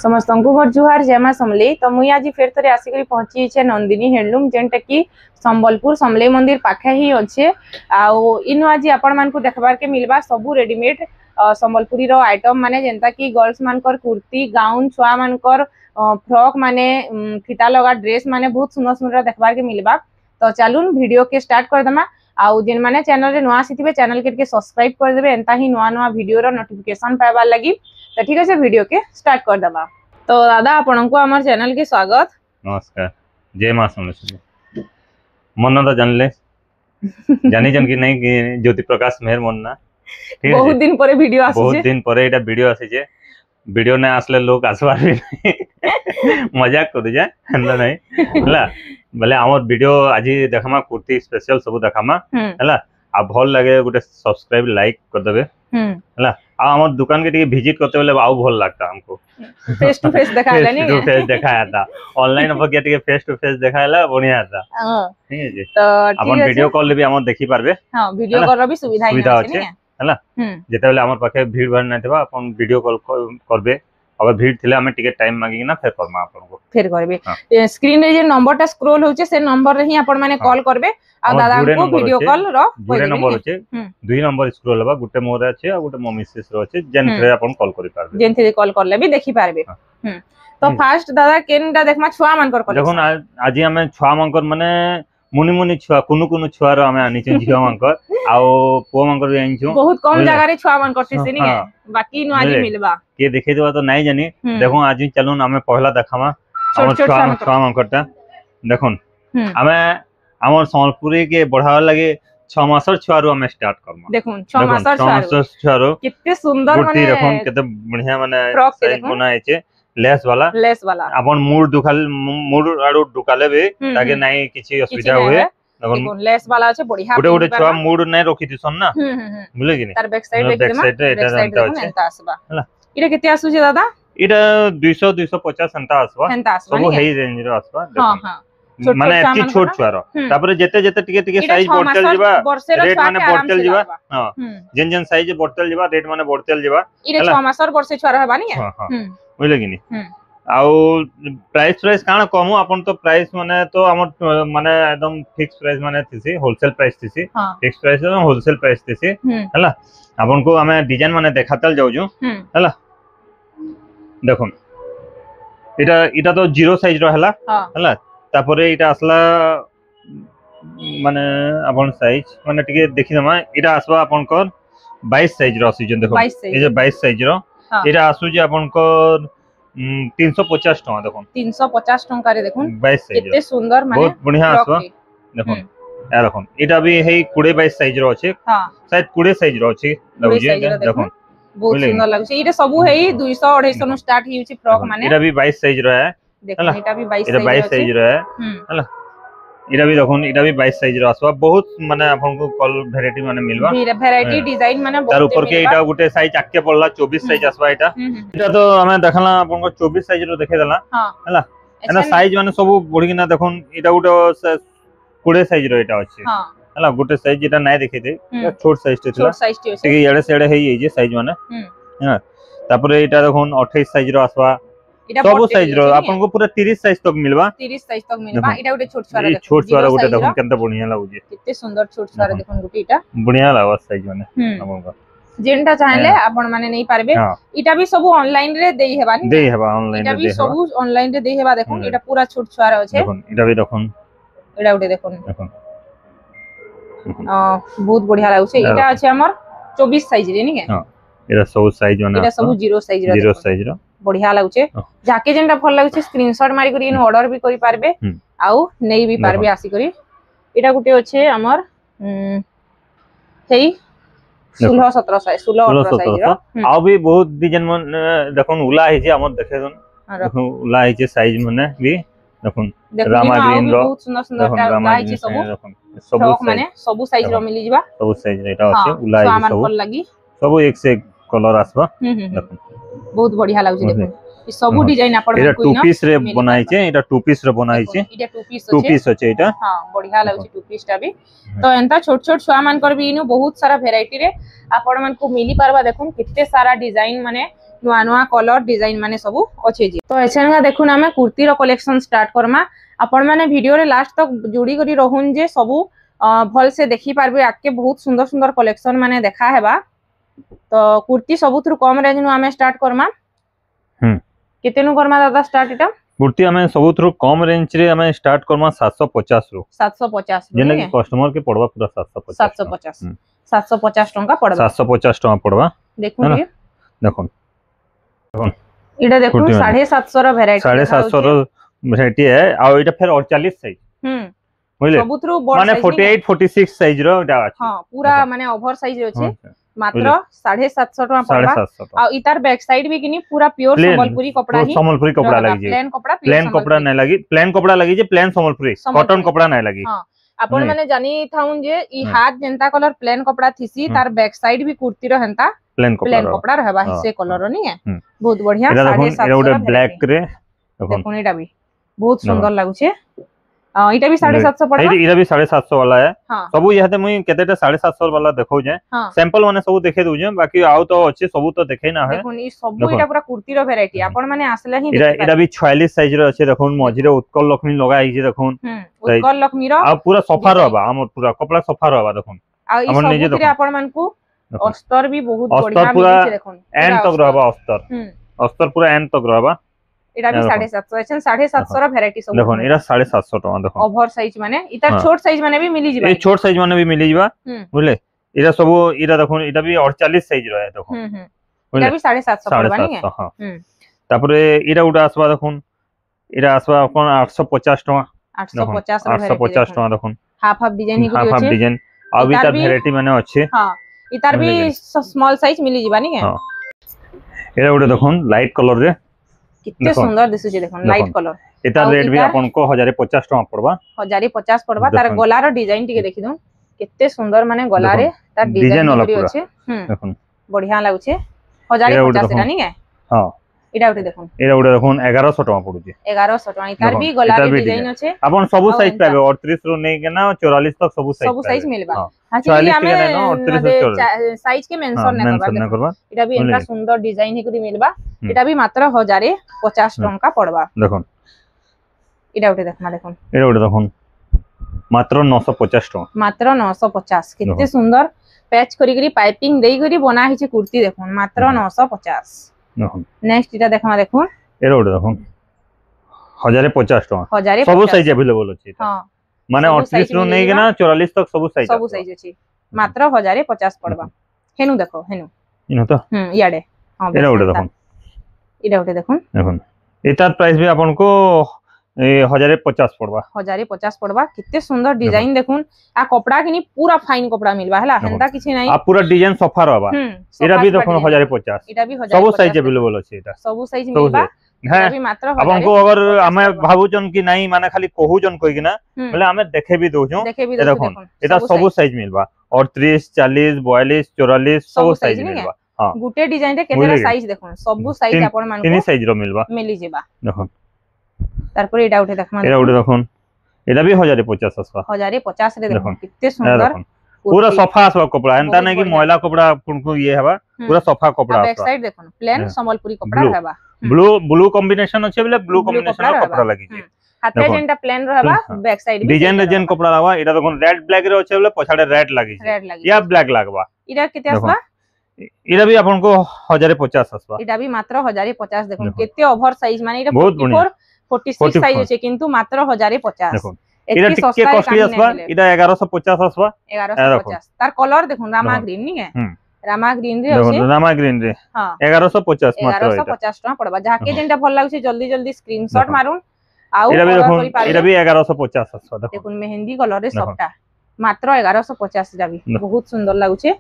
समस्त को मोर जुहार जय मां समलेई। तो मुई आज फेर थरे आसिक पहुंची छे नंदिनी हैंडलूम जेनटा कि संबलपुर समलेई मंदिर पाखे ही अच्छे। आउ आज आपण मान को देखबार के मिलबा सबू रेडीमेड संबलपुरी रो आइटम माने जेनता कि गर्ल्स मानकर कुर्ती गाउन छुआ मानकर फ्रॉक माने फीता लगा ड्रेस माने बहुत सुंदर सुंदर देखबार के मिलबा। तो चलून वीडियो के स्टार्ट कर दमा। आउ जेन माने चैनल रे नुआ आसीथिबे चैनल के सब्सक्राइब कर देबे एंता ही नुआ नुआ वीडियो रो नोटिफिकेशन पाइबार लगी। तो ठीक है वीडियो के स्टार्ट कर दमा। तो दादा आपण को हमर चैनल के स्वागत। नमस्कार जय मां समलेई। मन तो जानले जानी जन की नहीं कि ज्योति प्रकाश मेहर मन ना बहुत दिन परे वीडियो आसी बहुत दिन परे एटा वीडियो आसी जे वीडियो ने आसले लोग आसबार भी नहीं मजाक कर जा हंदा नहीं हला बोले हमर वीडियो आज देखमा कुर्ती स्पेशल सब देखमा हला आ भल लगे गोटे सब्सक्राइब लाइक कर देबे हला आ हमर दुकान के टिके विजिट करते बेले आउ भल लागता हमको फेस टू फेस देखाइला नहीं फेस टू फेस देखाया था ऑनलाइन अबके टिके फेस टू फेस देखाइला बढ़िया था ठीक है जी। तो अपन वीडियो कॉल भी हम देखि पारबे। हां वीडियो कॉल रो भी सुविधा अछि हला जेते बेले हमर पाखे भीड़ भर नै थबा अपन वीडियो कॉल करबे। अगर भीड़ थिले हमें टिके टाइम मांगी ना फेर करमा आपन को फेर करबे। स्क्रीन रे जे नंबर टा स्क्रॉल होचे से नंबर रे ही अपन माने कॉल करबे आ दादा को वीडियो कॉल रो दुरे नंबर होचे दुई नंबर स्क्रॉल होबा गुटे मोर अछि आ गुटे मो मिसेस रो अछि जेन रे अपन कॉल करि पारबे जेन थे कॉल करले भी देखि पारबे। तो फास्ट दादा केनटा देखमा छुआ मानकर कॉल देखो आज हमें छुआ मानकर माने मुनि मुनि छुआ कुनु कुनु छुआ रो हमें आनी छु झियो मानकर आउ पो मानकर भी आनी छु बहुत कम जगह रे छुआ मानकर से नहीं बाकी नु आज मिलबा के देखे देबा तो नहीं जानी। देखो आज चलून हमें पहला देखामा हमर छुआ मानकरटा देखोन हमें हमर संबलपुरी के बढ़ावा लगे 6 मासर छुआ रो हमें स्टार्ट करमा। देखोन 6 मासर छुआ रो कितने सुंदर माने देखोन केते बढ़िया माने साइज बनाए छे लेस वाला अपन मूड दुखाल मूड आडू दुखाले बे ताके नहीं किछि असुविधा होए देखोन लेस वाला আছে बढ़िया गुटे गुटे छुआ मूड नहीं रखि दिसन ना बुझले कि नहीं तार बैक साइड एटा एटा आसबा हला इटा केते आसु जे दादा इटा 200 250 अंता आसबा सब हेई रेंज रो आसबा। हां हां माने एति छोट छुआ रो तापर जेते जेते टिके टिके साइज बढ़तल जिबा रेट माने बढ़तल जिबा। हां जेन जेन साइज बढ़तल जिबा रेट माने बढ़तल जिबा इटा 6 मासर वर्षे छुआ रहबा नहीं। हां बुझले कि नहीं आउ प्राइस काना कम अपन तो प्राइस माने तो हमर माने एकदम फिक्स प्राइस माने थिसी होलसेल प्राइस थिसी फिक्स प्राइस होलसेल प्राइस थिसी हला अपन को हमें डिजाइन माने देखातल जाउ छु हला देखो इटा तो जीरो साइज रो हला हला तापरे इटा असला माने अपन साइज माने टिके देखि दमा इटा आसबा अपन को 22 साइज रो आसी देखो ए जे 22 साइज रो इटा आसु जे अपन को 350 टका देखो 350 टका रे देखो केते सुंदर माने बहुत बढ़िया आसबा देखो या देखो इटा भी हे 20 22 साइज रो अछि। हां शायद 20 साइज रो अछि देखो बहुत सुंदर लागै छै। इटा सब हे 200 250 नु स्टार्ट ही छै फ्रॉक माने इटा भी 22 साइज रो है देखो इटा भी 22 साइज रो है हला इटा भी देखो इटा भी 22 साइज रो आसबा बहुत माने आपन को कल वैरायटी माने मिलबा वैरायटी डिजाइन माने बहुत तार ऊपर के इटा गुटे साइज आके पड़ला 24 साइज आसबा इटा इटा तो हमें देखला आपन को 24 साइज रो देखे देला हला एना साइज माने सब बढ़ी ना देखो इटा गुटे 20 साइज रो इटा अछि हला गुटे साइज इटा नै देखे दे छोट साइज ते छोट साइज ते अछि एड़े सेड़े हेई जे साइज माने हां तापर इटा देखो 28 साइज रो आसबा सब साइज रो आपन को पूरा 30 साइज तक मिलबा 30 साइज तक मिलबा इटा गुटे छोट छुआ रे छोट छुआ गुटे देखो केनता बढ़िया लागु जे कितने सुंदर छोट छुआ रे देखो गुटे इटा बढ़िया लागो साइज माने आपन को जेनटा चाहले आपण माने नहीं पारबे इटा भी सब ऑनलाइन रे देई हेबा नहीं देई हेबा ऑनलाइन इटा भी सब ऑनलाइन रे देई हेबा देखो इटा पूरा छोट छुआ रे अछि देखो इटा भी देखो इटा गुटे देखो बहुत बढ़िया लागु छै। इटा अछि हमर 24 साइज रे नहीं के। हां इटा सब साइज माने इटा सब जीरो साइज रो बढ़िया लागु छै जाके जेनटा भल लागु छै स्क्रीनशॉट मारी करी इन ऑर्डर भी करि पारबे आउ नै भी पारबे आसी करी। इटा गुटे अछि हमर हेई 16 17 साइज 16 18 साइज रो आ भी बहुत डिजाइन मन देखोन उला है जे हमर देखे जोन देखो उला है जे साइज माने भी देखोन रामा ग्रीन रो बहुत सुंदर सुंदर उला है जे सब माने सब साइज रो मिली जिबा सब साइज रेटा अछि उला है सब सब एक से एक कलर आसबा देखो बहुत बढ़िया लागु छै देखो ई सब डिजाइन आपण एटा टू पीस रे बनाई छे एटा टू पीस रे बनाई छे एटा टू पीस अछि एटा हां बढ़िया लागै छै टू पीस टा भी तो एंता छोट छोट छुआ मान कर भी इनु बहुत सारा वैरायटी रे आपण मन को मिली परबा देखुन कितने सारा डिजाइन माने नुआ नुआ कलर डिजाइन माने सब अछि जी तो एछनगा देखुन हमें कुर्ती रो कलेक्शन स्टार्ट करमा आपण माने वीडियो रे लास्ट तक जुड़ी करी रहून जे सब भल से देखि पारबे आके बहुत सुंदर सुंदर कलेक्शन माने देखा हेबा तो कुर्ती सबुथु कम रेंज नु हमें स्टार्ट करमा केते नु करमा दादा स्टार्ट इटा कुर्ती हमें सबुथु कम रेंज रे हमें स्टार्ट करमा 750 रु 750 जेने कि कस्टमर के पड़वा पूरा 750 750 टका पड़बा 750 टका पड़बा देखु ये देखो इडा देखो 750 रो वैरायटी 750 रो वैरायटी है आ इटा फिर 48 साइज बुझले सबुथु बड़ माने 48 46 साइज रो इटा अछि हां पूरा माने ओवर साइज रो छै मात्र 750 टका पड़बा आ इतार बैक साइड भी किनी पूरा प्योर संबलपुरी कपड़ा ही संबलपुरी कपड़ा लागी जे प्लेन कपड़ा नै लागी प्लेन कपड़ा लागी जे प्लेन संबलपुरी कॉटन कपड़ा नै लागी हां आपण माने जानी थाउन जे ई हाथ जेंता कलर प्लेन कपड़ा थिसी तार बैक साइड भी कुर्ती रो हंता प्लेन कपड़ा रहबा हिस्से कलर नहीं है बहुत बढ़िया 750 ब्लैक रे देखो एटा भी बहुत सुंदर लागु छे इटा भी 750 पड़बा इटा भी 750 वाला है सब यहाते मुई केतेटा 750 वाला देखौ जे सैंपल माने सब देखे दउ जे बाकी आउ तो अछि सब तो देखे ना है देखो ई सब इटा पूरा कुर्ती रो वैरायटी आपण माने आसले ही इटा भी 46 साइज रो अछि देखो मझिरे उत्कल लक्ष्मी लगाई जे देखो उत्कल लक्ष्मी रो आ पूरा सफा रहबा हमर पूरा कपड़ा सफा रहबा देखो आ ई सब रे आपण मान को अस्तर भी बहुत बढ़िया मिलै छै देखो एंड तक रहबा अस्तर पूरा एंड तक रहबा इटा भी 750 एछन 750 रो वैरायटी सब देखो इटा 750 टका देखो ओवर साइज माने इटा छोट साइज माने भी मिली जिबा ए छोट साइज माने भी मिली जिबा बुझले इटा सब इटा देखो इटा भी 48 साइज रो है देखो इटा भी 750 पड़बा नहीं है हां तापरे इटा उडा आसबा देखो इटा आसबा अपन 850 टका 850 टका देखो हाफ हाफ डिजाइन ही हाफ हाफ डिजाइन अभी ता वैरायटी माने अछि हां इतार भी स्मॉल साइज मिली जिबा नहीं है हां इटा उडा देखो लाइट कलर रे कितने सुंदर दिसु छै देखो लाइट कलर एटा रेट भी आपन को 1050 टका पड़बा 1050 पड़बा तार गलार डिजाइन टिके देखि दउ कितने सुंदर माने गला रे तार डिजाइन पूरी अछि देखो बढ़िया लागु छै 1050 रा नहीं है हां इडा उठे देखो 1100 टका पड़ु छै 1100 टका इतार भी गला रे डिजाइन अछि आपन सब साइज पाबे 38 रो नै के ना 44 तक सब साइज मिलबा हां हमें साइज के मेंशन नै करबा इडा भी इनका सुंदर डिजाइन ही करी मिलबा इडा भी मात्र 1050 टका पड़बा देखो इडा उठे देखमा देखो इडा उठे देखो मात्र 950 टका मात्र 950 कितने सुंदर पैच करी करी पाइपिंग देई करी बना हिचे कुर्ती देखो मात्र 950 नेक्स्ट इटा देखमा देखो एरो उठे देखो 1050 टका सब साइज अवेलेबल अछि हां माने 38 रो नै के ना 44 तक सब साइज अछि मात्र 1050 पड़बा हेनु देखो हेनु इनो तो याडे हां एरो उठे देखो इडा उठे देखो देखो एतार प्राइस भी आपन को 1050 पड़बा 1050 पड़बा कितने सुंदर डिजाइन देखुन आ कपड़ा किनी पूरा फाइन कपड़ा मिलबा हला हेंता किछि नै आ पूरा डिजाइन सफा रहबा एरा भी देखो 1050 एटा भी 1050 सब साइज अवेलेबल अछि एटा सब साइज मिलबा एटा भी मात्र आपन को अगर हमें भाबुचन कि नहीं माने खाली कहूचन कोइ कि ना बोले हमें देखे भी दोजो देखो एटा सब साइज मिलबा और 30 40 42 44 सब साइज मिलबा हां गुटे डिजाइन रे केतेरा साइज देखो सब साइज आपन मान को तीन साइज रो मिलबा मिली जेबा देखो तारपर एटा उठे देखमा एटा उठे देखो एटा भी 1050 आसबा 1050 रे देखो कितने सुंदर पूरा सफा आसबा कपड़ा एंता नै कि मैला कपड़ा कुनको ये हबा पूरा सफा कपड़ा बैक साइड देखो प्लेन संबलपुरी कपड़ा रहबा ब्लू कॉम्बिनेशन अछि बोले ब्लू कॉम्बिनेशन रो कपड़ा लागि छै हाथे जेंटा प्लेन रहबा बैक साइड डिजाइन रे जेन कपड़ा रहबा एटा देखो रेड ब्लैक रे अछि बोले पछाडे रेड लागि छै या ब्लैक लागबा इडा केते आसबा इडा भी आपन को 1050 आसबा इडा भी मात्र 1050 देखो केते ओवर साइज माने इडा 44 46 साइज अछि किंतु मात्र 1050 देखो इडा टिके कॉस्टली आसबा इडा 1150 आसबा 1150 तार कलर देखो रामा ग्रीन नी है रामा ग्रीन रे अछि रामा ग्रीन रे हां 1150 मात्र 1150 टका पड़बा जाके जेंटा भल लागु छै जल्दी जल्दी स्क्रीनशॉट मारुन आउ इडा भी 1150 आसबा देखो मेहंदी कलर रे सबटा मात्र 1150 जाबी बहुत सुंदर लागु छै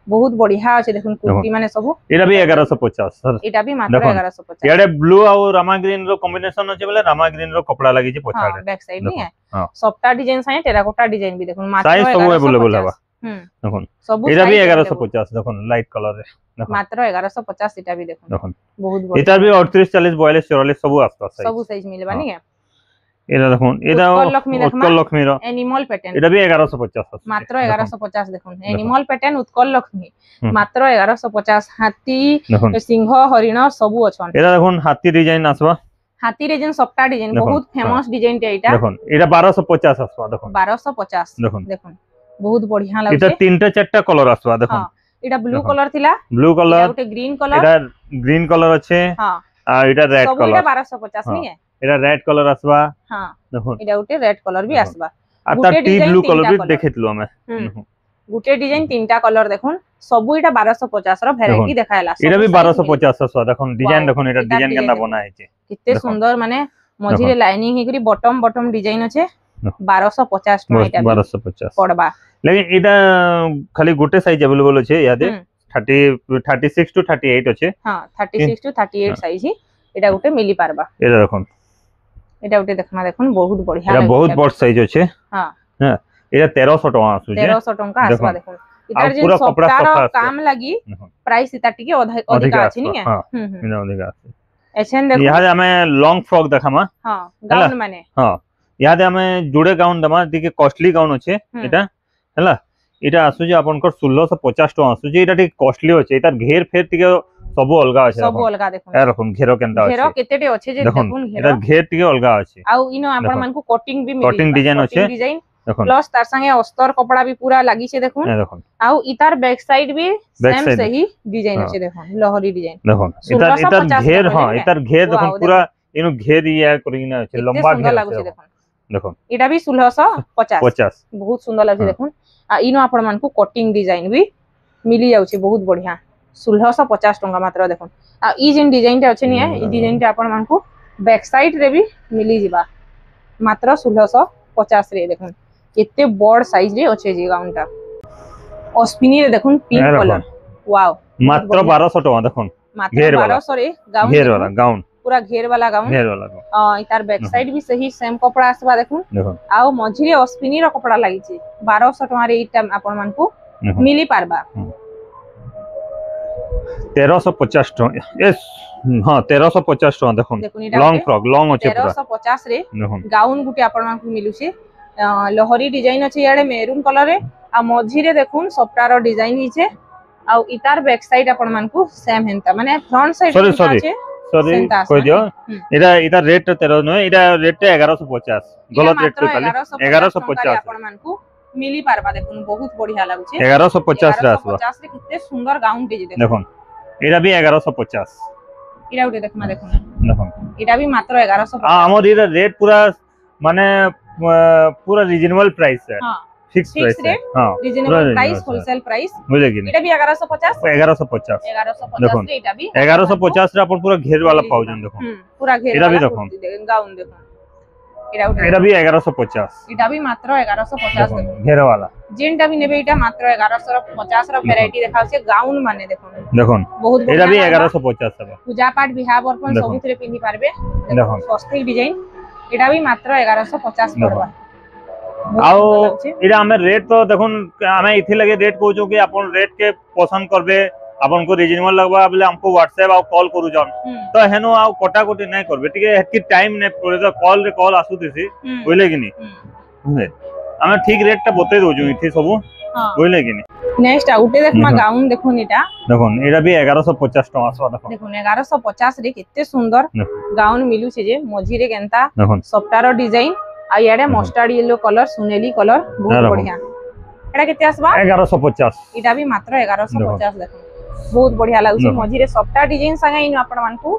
बहुत बढ़िया अछि देखुन कुर्ती माने सब एटा भी 1150 सर एटा भी मात्र 1150 याडे ब्लू और रामा ग्रीन रो कॉम्बिनेशन अछि बोले रामा ग्रीन रो कपड़ा लागि छै पछाडे बैक साइड नहीं है सबटा डिजाइन साइ टेराकोटा डिजाइन भी देखुन मात्र साइज सब अवेलेबल हबा দেখুন सब এটা भी 1150 দেখুন লাইট কালার রে দেখুন মাত্র 1150 এটা भी দেখুন দেখুন বহুত বড় এটা भी 38 40 42 44 सब आसपास साइज सब साइज मिलबा नहीं है এটা দেখুন এটা উৎকল লক্ষ্মীর এনিমল প্যাটার্ন এটা भी 1150 আছে মাত্র 1150 দেখুন এনিমল প্যাটার্ন উৎকল লক্ষ্মী মাত্র 1150 হাতি সিংহ হরিণ সবু অছন এটা দেখুন হাতি ডিজাইন আসবা হাতি রে যেন সফটা ডিজাইন বহুত ফেমাস ডিজাইন টা এটা দেখুন এটা 1250 আসবা দেখুন 1250 দেখুন বহুত বঢ়িয়া লাগুছে এটা তিনটা চারটা কালার আসবা দেখুন এটা ব্লু কালার থিলা ব্লু কালার এটা গ্রিন কালার এটা গ্রিন কালার আছে আর এটা রেড কালার সব এটা 1250 नहीं है এটা রেড কালার আসবা দেখুন এটা উঠে রেড কালার भी আসবা আর তার টি ব্লু কালার भी দেখিতলু আমি গুটে ডিজাইন তিনটা কালার দেখুন সবু এটা 1250 র ভ্যারাইটি দেখাইলা এটা भी 1250 আসবা দেখুন ডিজাইন দেখুন এটা ডিজাইন কেনটা বনা হইছে কিতে সুন্দর মানে মঝিরে লাইনিং হেকরি বটম ডিজাইন আছে 1250 টাকা এটা 1250 পড়বা लेकिन এটা খালি গোটে সাইজ अवेलेबल আছে ইয়াদে 36 টু 38 আছে हां 36 টু 38 সাইজ এটা গোটে মিলি পারবা এটা দেখুন এটা গোটে দেখনা দেখুন বহুত বঢ়িয়া এটা বহুত বড় সাইজ আছে হ্যাঁ এটা 1300 টাকা আসুছে 1300 টাকা আসবা দেখুন এটার যে সফটার কাম লাগি প্রাইস এটা টিকে অধিক আছে নি এটা অধিক আছে এছেন দেখুন ইহাদে আমি লং ফ্রক দেখামা গাউন মানে ইহাদে আমি জুড়ে গাউন দেমা দিকে কস্টলি গাউন আছে এটা হলা এটা আসুছে আপনকৰ 1650 টাকা আসুছে এটা ঠিক কস্টলি আছে এটার ঘের ফের টিকে সবু অলগা আছে সবু অলগা দেখুন এরকম ঘেরো কেনটা আছে ঘেরো কেতেটে আছে যে দেখুন এটা ঘের টিকে অলগা আছে আউ ইনো আপন মানকু কটিং বি মিলি কটিং ডিজাইন আছে দেখুন প্লাস তার সঙ্গে অস্তর কপড়া বি পুরা লাগিছে দেখুন আউ ইতার ব্যাক সাইড বি সেম সহি ডিজাইন আছে দেখুন লহরি ডিজাইন দেখুন এটার ঘের এটার ঘের দেখুন পুরা ইনো ঘের ইয়া করিনা আছে লম্বা ঘের আছে দেখুন দেখুন এটা বি 1650 বহুত সুন্দর লাগছে দেখুন আর ইনো আপন মানকু কটিং ডিজাইন বি মিলি যাচ্ছে বহুত বঢ়িয়া 1650 টাকা মাত্র দেখুন আর ই যেন ডিজাইনটা আছে নিয়ে এই ডিজাইনটা আপন মানকু ব্যাক সাইড রে বি মিলি ଯିବା মাত্র 1650 রে দেখুন কেতে বড় সাইজ রে আছে জি গাউনটা অস্পিনি রে দেখুন পিঙ্ক কালার ওয়াও মাত্র 1200 টাকা দেখুন মাত্র 1200 রে গাউন ঘের वाला গাউন पूरा घेर वाला गाउन इतार बैक साइड भी सही सेम कपड़ा आसबा देखुन आउ मझिरे अस्पिनी रो कपड़ा लागि छी 1200 टका रे इटा आपन मन को मिली पारबा 1350 टका यस हां 1350 टका देखुन लॉन्ग फ्रॉक लॉन्ग अछि पूरा 1350 रे गाउन गुटे आपन मन को मिलु छी लहरी डिजाइन अछि याडे मेरून कलर रे आ मझिरे देखुन सफ्टारो डिजाइन हिचे आउ इतार बैक साइड आपन मन को सेम हेंता माने फ्रंट साइड अछि सॉरी कोइ दियो इटा रेट 13 नय इटा रेट 1150 गलत रेट तो खाली 1150 आपन मन को मिली पारबा देखुन बहुत बढ़िया लागु छे 1150 रे आसबा 1150 रे किते सुंदर गाउन के जे देखुन इटा भी 1150 इटा उठे देखमा देखुन इटा भी मात्र 1150 हमर इटा रेट पूरा माने पूरा रीजनेबल प्राइस है हां फिक्स प्राइस है हां रीजनेबल प्राइस होलसेल प्राइस बुझे कि एटा भी 1150 1150 1150 रे एटा भी 1150 रे अपन पूरा घेर वाला पाउजन देखो पूरा घेर वाला गाउन देखो एटा भी 1150 एटा भी मात्र 1150 देखो घेर वाला जेनटा भी नेबे एटा मात्र 1150 रो वैरायटी देखाउ छे गाउन माने देखो बहुत एटा भी 1150 सब पूजा पाठ बिहा बरपन सबुतरे पिनि पारबे देखो सस्ती डिजाइन एटा भी मात्र 1150 पड़बा आउ इडा हमें रेट तो देखुन हमें इथि लगे रेट कहूचो कि अपन रेट के पसंद करबे अपन को रीजनेबल लगबा बोले हमको व्हाट्सएप आ कॉल करू जन तो हेनो आ कोटा कोटी नहीं करबे ठीक है हेतकी टाइम ने पड़े तो कॉल रे कॉल आसु देसी बोले कि नहीं हमें ठीक रेट ता बते दोजु इथि सब बोले कि नहीं नेक्स्ट आउटे देखमा गाउन देखुन इटा देखुन एटा भी 1150 टका आसबा देखुन 1150 रे कितने सुंदर गाउन मिलु छे जे मझी रे केनता सफ्टारो डिजाइन आ याडे मस्टर्ड येलो कलर सुनेली कलर बहुत बढ़िया एटा केते आसबा 1150 इटा भी मात्र 1150 देखो बहुत बढ़िया लागु मझी रे सफ्टा डिजाइन संगे इन अपन मन को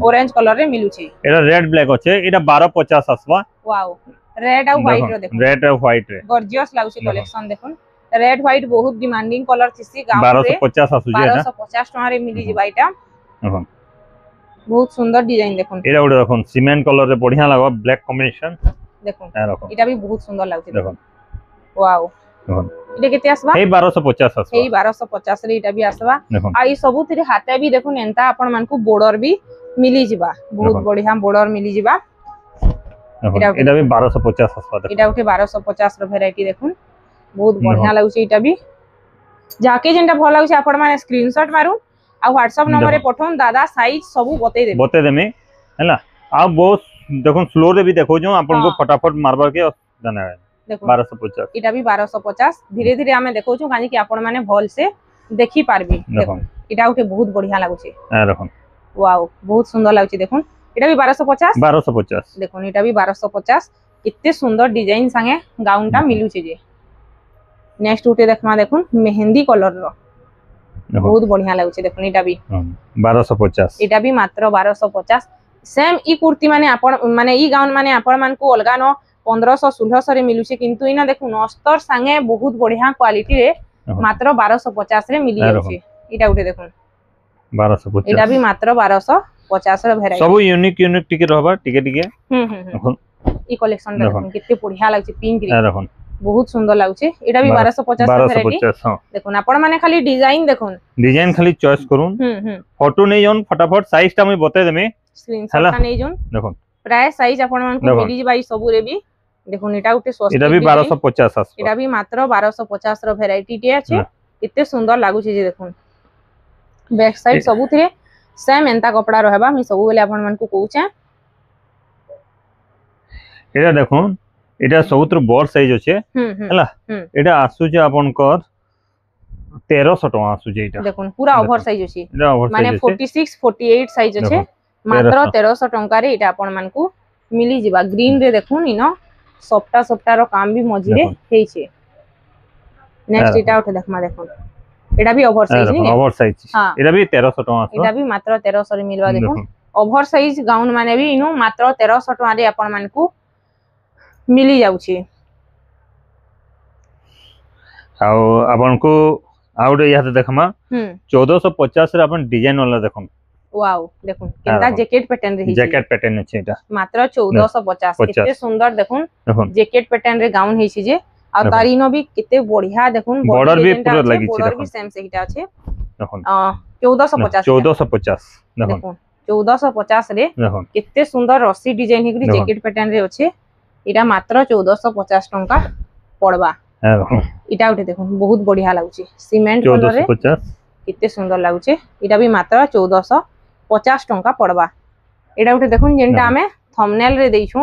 ऑरेंज कलर रे मिलु छी एटा रेड ब्लैक होचे एटा 1250 आसबा वाओ रेड और व्हाइट रो देखो रेड और व्हाइट रे गॉर्जियस लागु छी कलेक्शन देखो रेड व्हाइट बहुत डिमांडिंग कलर छिसी गाउन रे 1250 आसु जे 1250 टका रे मिली जिबा इटा बहुत सुंदर डिजाइन देखो एटा उडे देखो सीमेंट कलर रे बढ़िया लागो ब्लैक कॉम्बिनेशन देखो इटा भी बहुत सुंदर लागु देखो वाओ इटा केते आसबा ए 1250 आसबा ए 1250 रे इटा भी आसबा आ ई सबु थरे हाते भी देखो एंता अपन मन को बॉर्डर भी मिली जिबा बहुत बढ़िया बॉर्डर मिली जिबा एटा भी 1250 आसबा एटा उठे 1250 रो वैरायटी देखो बहुत बढ़िया लागुचे इटा भी जाके जेंटा भल लागुचे आपण माने स्क्रीनशॉट मारू आ व्हाट्सएप नंबर रे पठोन दादा साइज सब बते देमे हैला आ बहुत देखो स्लो रे भी देखो जो अपन को फटाफट मारबा के जाना है देखो 1250 इटा भी 1250 धीरे धीरे हमें देखो छु कानी कि आपण माने भल से देखि पारबी देखो इटा उठे बहुत बढ़िया लागुचे आ देखो वाओ बहुत सुंदर लागुचे देखो इटा भी 1250 देखो इटा भी 1250 कितने सुंदर डिजाइन संगे गाउन टा मिलुचे जे नेक्स्ट उठे देखमा देखो मेहंदी कलर रो बहुत बढ़िया लागुचे देखो इटा भी 1250 इटा भी मात्र 1250 सेम ई कुर्ती माने आपण माने ई गाउन माने आपण मान को अलगा न 1500 1600 रे मिलुचे किंतु इना देखो अस्तर संगे बहुत बढ़िया क्वालिटी रे मात्र 1250 रे मिली जाउचे इटा उठे देखो 1250 इटा भी मात्र 1250 रे वेराइटी सब यूनिक टिके रहबा टिके ई कलेक्शन देखो कितने बढ़िया लागुचे पिंक रे बहुत सुंदर लागुचे एटा भी 1250 वेराइटी देखो आपण माने खाली डिजाइन देखो डिजाइन खाली चॉइस करूं फोटो नै जोन फटाफट साइज ता मैं बता देमे स्क्रीनशॉट का नै जोन देखो प्राय साइज आपण मान को मिली जबाई सबु रे भी देखो एटा उठे सस्ती एटा भी 1250 आस एटा भी मात्र 1250 रो वेराइटी टे আছে कितने सुंदर लागुचे जे देखो बैक साइड सबु थरे सेम एंता कपड़ा रहबा मी सबु बेले आपण मान को कहूचे एटा देखो एटा सबुतर बड़ साइज अछि हला एटा आसु जे आपन को 1300 टका आसु जे एटा देखो पूरा ओवर साइज अछि माने 46 48 साइज अछि मात्र 1300 टका रे एटा आपण मान को मिली जिबा ग्रीन रे देखो नी न सप्ता रो काम भी मझिरे हेइ छे नेक्स्ट एटा उठे देखमा देखो एटा भी ओवर साइज नी ओवर साइज एटा भी 1300 टका आसु एटा भी मात्र 1300 रे मिलवा देखो ओवर साइज गाउन माने भी इनु मात्र 1300 टका रे आपण मान को मिली जाउची आउ आपन को आउडे याते देखमा 1450 रे आपन डिजाइन वाला देखो वाओ देखो केनता जैकेट पैटर्न रे जैकेट पैटर्न अछि एटा मात्र 1450 कितने सुंदर देखो जैकेट पैटर्न रे गाउन हेछि जे आ तारिनो भी कितने बढ़िया देखो बॉर्डर भी पूरा लागि छी बॉर्डर भी सेम से हिटा अछि देखो 1450 देखो 1450 रे कितने सुंदर रस्सी डिजाइन हिकरी जैकेट पैटर्न रे अछि इटा मात्र 1450 टंका पड़बा इटा उठे देखो बहुत बढ़िया लागुची सीमेंट कलर रे कितने सुंदर लागुचे इटा भी मात्र 1450 टंका पड़बा इटा उठे देखो जेंटा हमें थंबनेल रे देइछु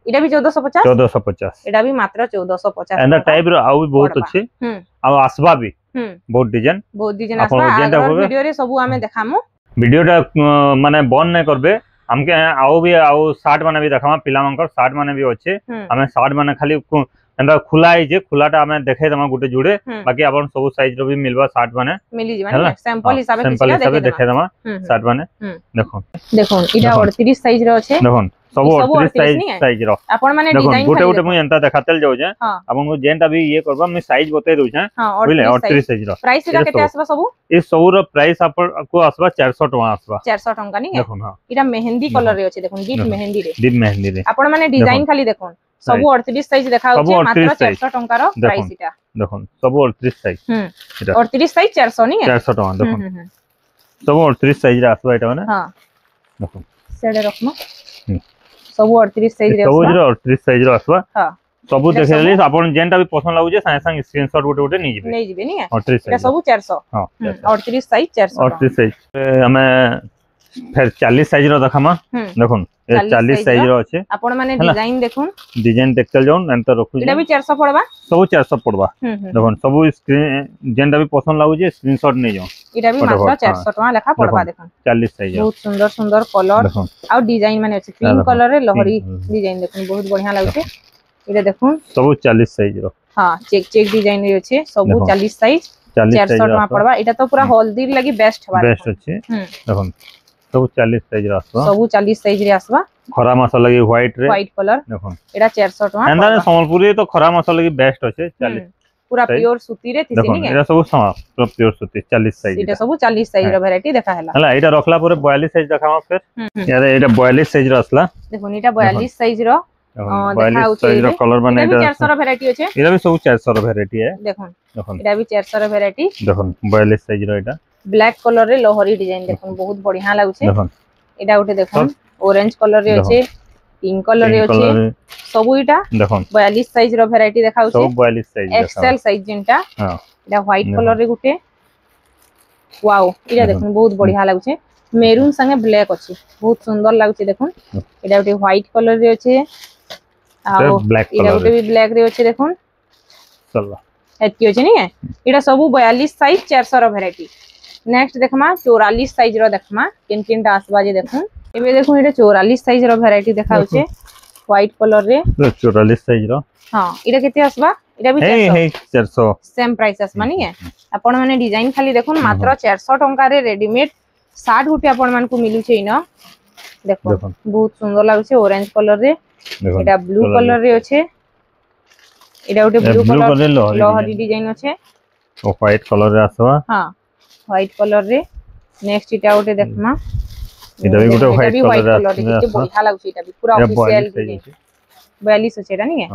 इटा भी 1450 इटा भी मात्र 1450 एंड टाइप रो आउ भी बहुत अच्छे आ आसबा भी बहुत डिजाइन आसबा आ वीडियो रे सब हमें देखामु वीडियोटा माने बन नै करबे हमके आउ भी आउ शर्ट माने भी देखामा पिला मंकर शर्ट माने भी अच्छे हमें शर्ट माने खाली एंदा खुला है जे खुलाटा हमें देखाइ दमा गुटे जुड़े बाकी अपन सब साइज रो भी मिलबा शर्ट माने मिली जीवन सैंपल हिसाब देखाइ दमा शर्ट माने देखो इटा 38 साइज रो छै देखो सब 38 साइज रो अपन माने डिजाइन गुटे गुटे मु एंता देखातेल जाउ जे अपन को जेंटा भी ये करबा मैं साइज बतै दउ छै बुझले 38 साइज रो प्राइस इटा केते आसबा सब ए सब रो प्राइस अपन को आसबा 400 टका आसबा 400 टका नी देखो हां इटा मेहंदी कलर रे अछि देखो डीप मेहंदी रे अपन माने डिजाइन खाली देखो सब 38 साइज देखाउ छै मात्र 400 टका रो प्राइस इटा देखो सब 38 साइज 38 साइज 400 नी 400 टका देखो सब 38 साइज रे आसबा इटा माने हां देखो सेडे रखनो सब 38 साइज रे सब 38 साइज रे आसबा हां सब देखलेली अपन जेंटा भी पसंद लागु जे संगे संगे स्क्रीनशॉट गुटे नै जिबे नी 38 साइज सब 400 हां 38 साइज 400 38 साइज हमें फिर 40 साइज रो देखमा देखो 40 साइज रो अछि आपण माने डिजाइन देखो डिजाइन देखल जाउन एंत रखु इटा भी 400 पड़बा सब 400 पड़बा देखो सब स्क्रीन जेंटा भी पसंद लागु जे स्क्रीनशॉट नै जाउ इटा भी मात्र 400 टका लेखा पड़बा देखो 40 साइज बहुत सुंदर सुंदर कलर आ डिजाइन माने अछि क्रीम कलर रे लहरी डिजाइन देखो बहुत बढ़िया लागुचे इटा देखो सब 40 साइज रो हां चेक डिजाइन रे अछि सब 40 साइज 400 टका पड़बा इटा तो पूरा हल्दी लगी बेस्ट हवा बेस्ट अछि देखो सब 40 साइज रे आसबा सब 40 साइज रे आसबा खरा मास लगी व्हाइट कलर देखो एटा 400 टका एंदा संबलपुरी तो खरा मास लगी बेस्ट अछि 40 पूरा प्योर सूती रे थिसी नी एटा सब पूरा प्योर सूती 40 साइज एटा सब 40 साइज रो वैरायटी देखा हला हला एटा रखला परे 42 साइज देखामा फिर यार एटा 42 साइज रो असला देखो एटा 42 साइज रो देखा साइज रो कलर बने एटा 400 रो वैरायटी अछि एटा भी सब 400 रो वैरायटी है देखो एटा भी 400 रो वैरायटी देखो 42 साइज रो एटा ब्लैक कलर रे लोहरी डिजाइन देखो बहुत बढ़िया लागु छै एटा उठे देखो ऑरेंज कलर रे अछि पिंक कलर रे अछि सबु इटा देखन 42 साइज रो वैरायटी देखाउ छै सब 42 साइज एक्सेल साइज जिनटा हां इटा व्हाइट कलर रे गुटे वाओ इटा देखन बहुत बढ़िया लागु छै मेरून संगे ब्लैक अछि बहुत सुंदर लागु छै देखन इटा गुटे व्हाइट कलर रे अछि आ इटा गुटे भी ब्लैक रे अछि देखन चल एतकी अछि नि इटा सबु 42 साइज 400 रो वैरायटी नेक्स्ट देखमा 44 साइज रो देखमा किन किन टा आसबा जे देखन एबे देखो इटा 44 साइज रो वैरायटी देखाउ छै व्हाइट कलर रे 44 साइज रो हां इटा केते आसबा इटा भी 400 सेम प्राइस आसमा नि है आपण माने डिजाइन खाली देखुन मात्र 400 टंका रे रेडीमेड 60 गुटे आपण मान को मिलु छै न देखो बहुत सुंदर लागु छै ऑरेंज कलर रे इटा ब्लू कलर रे अछि इटा गुटे ब्लू कलर लोहरी डिजाइन अछि ओ व्हाइट कलर रे आसवा हां व्हाइट कलर रे नेक्स्ट इटा गुटे देखमा इटा भी गुटे व्हाइट कलर रे किते बढ़िया लागु छै इटा भी पूरा ऑफिशियल डिजाइन 42 अछि एटा नि है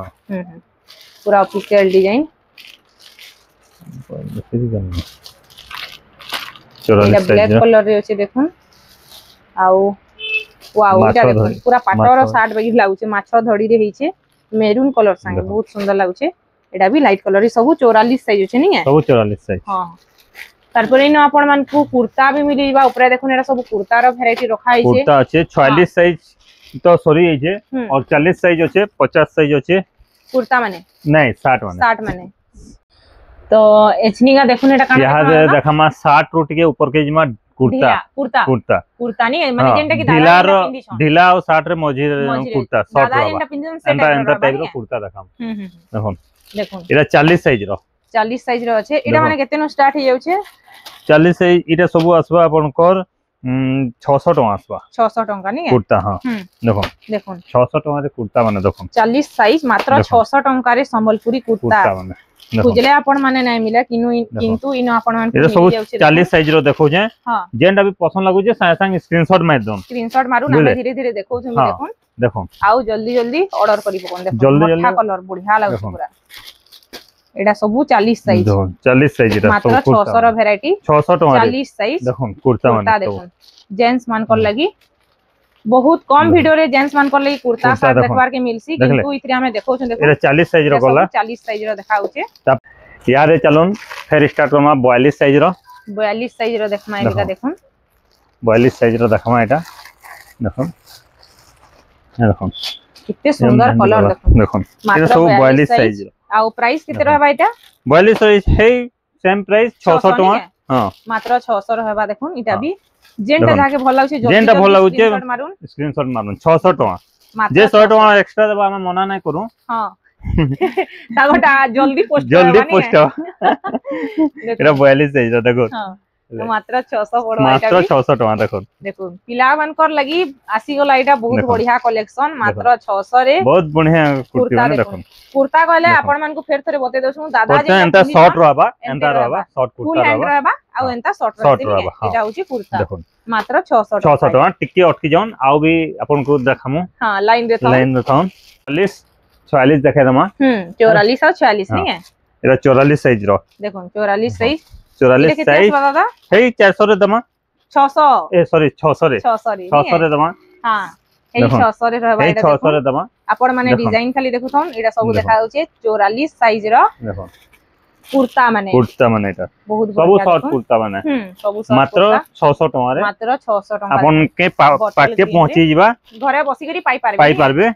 पूरा ऑफिशियल डिजाइन 44 ब्लैक कलर रे अछि देखुन आउ वाओ इटा देखुन पूरा पाटर 60 बगी लागु छै माछो धड़ी रे हिचे मेरून कलर संगे बहुत सुंदर लागु छै एटा भी लाइट कलर रे सब 44 साइज अछि नि है सब 44 साइज हां तारपर इन आपण मान को कुर्ता भी मिलिबा ऊपर देखुन एटा सब कुर्ता रो वैरायटी रखा हिचे कुर्ता अछि 46 साइज तो सॉरी हिचे और 40 साइज अछि 50 साइज अछि कुर्ता माने नहीं 60 माने तो एचनी का देखुन एटा काना यहां दे देखमा 60 रो टिके ऊपर के जमा कुर्ता कुर्ता नहीं माने जेंटा की ढीला और 60 रे मझी कुर्ता शॉर्ट रो एंटा टाइप रो कुर्ता देखम देखुन एटा 40 साइज रो 40 साइज रो अछि एटा माने केते नो स्टार्ट हे जाउ छै 40 साइज इटा सब आसबा आपन कोर 600 टका आसबा 600 टका नहीं कुर्ता हां देखो 600 टका रे कुर्ता माने देखो 40 साइज मात्र 600 टका रे संबलपुरी कुर्ता माने बुझले आपण माने नै मिले किंतु इनो आपण मान मिल जाउ छै 40 साइज रो देखो जे जेंटा भी पसंद लागु जे संग स्क्रीनशॉट मार दम स्क्रीनशॉट मारू ना धीरे धीरे देखौ छै देखुन देखो आउ जल्दी जल्दी ऑर्डर करी पकोन देखो अच्छा कलर बढ़िया लागु पूरा एडा सबु 40 साइज 40 साइज एटा मात्र 600 रो वैरायटी 600 टका 40 साइज देखो कुर्ता माने देखो जेंट्स मान कर लगी बहुत कम वीडियो रे जेंट्स मान कर लगी कुर्ता साथ देखबार के मिलसी किंतु इतरे हमें देखौ छ देखो एटा 40 साइज रो गला 40 साइज रो देखाउ छै तब यारे चलोन फिर स्टार्ट करमा 42 साइज रो 42 साइज रो देखमा एटा देखुन 42 साइज रो देखमा एटा देखो देखो कितने सुंदर कलर देखो एटा सब 42 साइज रो आ प्राइस किते रहबा एटा 42 साइज हे सेम प्राइस 600 टका हां मात्र 600 रहबा देखुन इटा भी जेंटा जाके भल लागु छै जेंटा भल लागु छै स्क्रीनशॉट मारुन 600 टका जे 100 टका एक्स्ट्रा देबा हम मना नै करू हां तागोटा जल्दी पोस्ट एटा 42 साइज रो देखो हां मात्र 600 पड़वा मात्र 600 टका देखो देखो पिला मान कर लगी आसी गोला एटा बहुत बढ़िया कलेक्शन मात्र 600 रे बहुत बढ़िया कुर्ती माने देखो कुर्ता कहले आपण मान को फेर थरे बते दउछु दादा जी एंता शॉर्ट रहबा शॉर्ट कुर्ता रहबा आ एंता शॉर्ट रहबा एटा होची कुर्ता देखो मात्र 600 टका टिके अटकी जाउन आउ भी आपण को देखामु हां लाइन देथाउन 44 देखे दमा 44 और 46 नहीं है एटा 44 साइज रो देखो 44 साइज 44 साइज हे 400 रे दमा 600 ए सॉरी 600 रे 600 रे दमा हां हे 600 रे रहबा एटा 600 रे दमा आपण माने डिजाइन खाली देखुथन एटा सब देखा होचे 44 साइज रो देखो कुर्ता माने एटा बहुत सब शॉर्ट कुर्ता माने सब शॉर्ट मात्र 600 टका रे मात्र 600 टका आपण के पाके पहुंची जिबा घरे बसी करी पाई पारबे